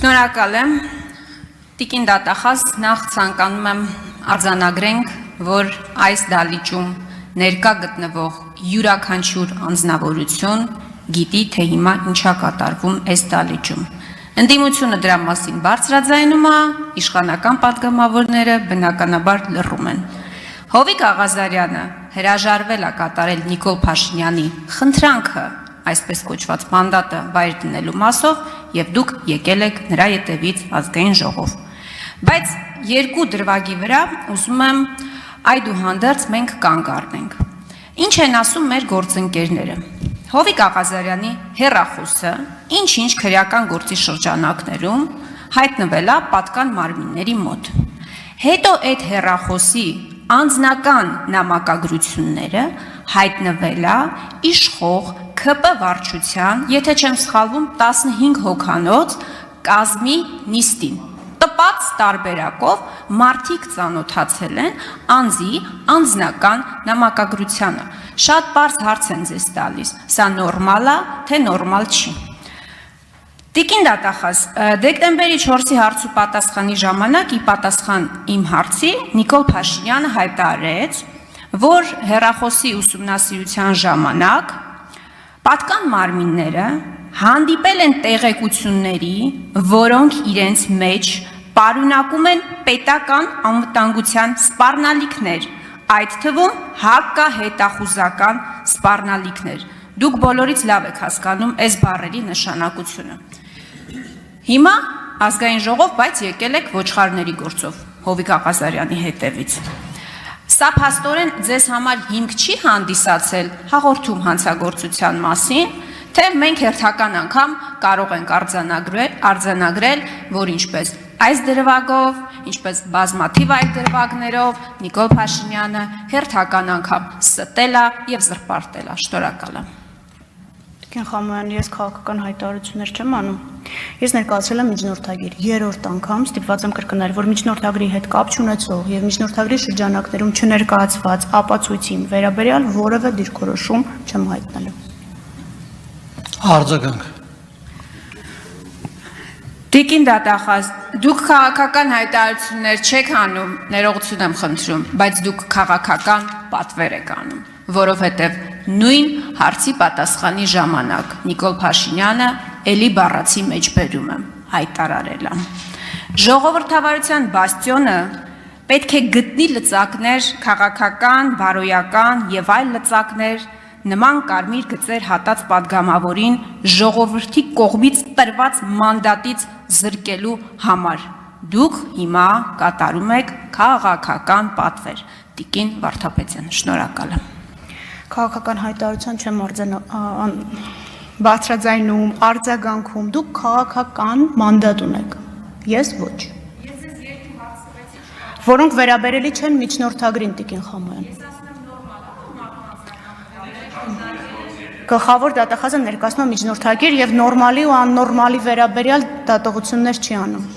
Շնորհակալ եմ, Տիկին դատախազ, նախ ցանկանում եմ արձանագրենք, որ այս դալիճում ներկա գտնվող յուրաքանչյուր անձնավորություն գիտի, թե հիմա ինչա կատարվում այս դալիճում։ Ընդդիմությունը դրա մասին բարձրաձայնում է, իշխանական պատգամավորները բնականաբար լռում են։ Հովիկ Աղազարյանը հրաժարվել է կատարել Նիկոլ Փաշինյանի խնդրանքը, այսպես կոչված մանդատը վայր դնելու մասով, եւ դուք եկել եք նրա ետևից ազգային ժողով։ Բայց երկու դրվագի վրա ուզում եմ այդուհանդերձ մենք կանգ առնենք։ Ինչ են ասում մեր գործընկերները։ Հովիկ Աղազարյանի հեռախոսը ինչ-ինչ քրեական գործի շրջանակներում հայտնվել է պատկան մարմինների մոտ։ Հետո այդ հեռախոսի անձնական նամակագրությունները հայտնվել է իշխող ՔՊ վարչության, եթե չեմ սխալվում, 15 հոգանոց կազմի նիստին։ Տպած տարբերակով մարդիկ ծանոթացել են անձի անձնական նամակագրությանը։ Շատ բարձ հարց են ձեզ տալիս, սա նորմալ է, թե նորմալ չի։ Տիկին դատախազ, դեկտեմբերի 4-ի հարցու պատասխանի ժամանակ ի պատասխան իմ հարցի Նիկոլ Փաշինյանը հայտարարեց, որ հեռախոսի ուսումնասիրության ժամանակ պատկան մարմինները հանդիպել են տեղեկությունների, որոնք իրենց մեջ պարունակում են պետական անվտանգության սպառնալիքներ, այդ թվում հակահետախուզական սպառնալիքներ։ Դուք բոլորից լավ եք հասկանում այս բառերի նշանակությունը։ Հիմա ազգային ժողով, բայց եկել եք ոչխարների գործով Հովիկ Աղազարյանի հետևից։ Սա փաստորեն ձեզ համար հիմք չի հանդիսացել հաղորդում հանցագործության մասին, թե մենք հերթական անգամ կարող ենք արձանագրել, որ ինչպես այս դրվագով, ինչպես բազմաթիվ այլ դրվագներով Նիկոլ Փաշինյանը հերթական անգամ ստել է եւ զրպարտել է։ Շնորհակալ եմ։ Տիկին Խամոյան, ես քաղաքական հայտարարություններ չեմ անում։ Ես ներկայացրել եմ միջնորդագիր, երրորդ անգամ ստիպված եմ կրկնել, որ միջնորդագրի հետ կապ չունեցող եւ միջնորդագրի շրջանակներում չներկայացված ապացույցի վերաբերյալ որևէ դիրքորոշում չեմ հայտնելու։ Արձագանք։ Տիկին դատախազ, դուք քաղաքական հայտարարություններ չեք անում, ներողություն եմ խնդրում, բայց դուք քաղաքական պատվեր եք անում, որովհետև նույն հարցի պատասխանի ժամանակ Նիկոլ Փաշինյանը էլի բառացի մեջ բերում եմ, հայտարարել եմ։ Ժողովրդավարության բաստիոնը պետք է գտնի լծակներ, քաղաքական, բարոյական եւ այլ լծակներ, նման կարմիր գծեր հատած պատգամավորին ժողովրդի կողմից տրված մանդատից զրկելու համար։ Դուք հիմա կատարում եք քաղաքական պատվեր։ Տիկին Վարդապետյան, շնորհակալ եմ։ Քաղաքական հայտարարության չեմ բարձրաձայնում, արձագանքում, դուք քաղաքական մանդատ ունեք, ես ոչ։ Ես ձեզ երկու հարց տվեցի, որոնք վերաբերելի չեն միջնորդագրին, Տիկին Խամոյան։ Գլխավոր դատախազը ներկայացնում է միջնորդագիր եւ նորմալի ու աննորմալի վերաբերյալ դատողություններ չի անում։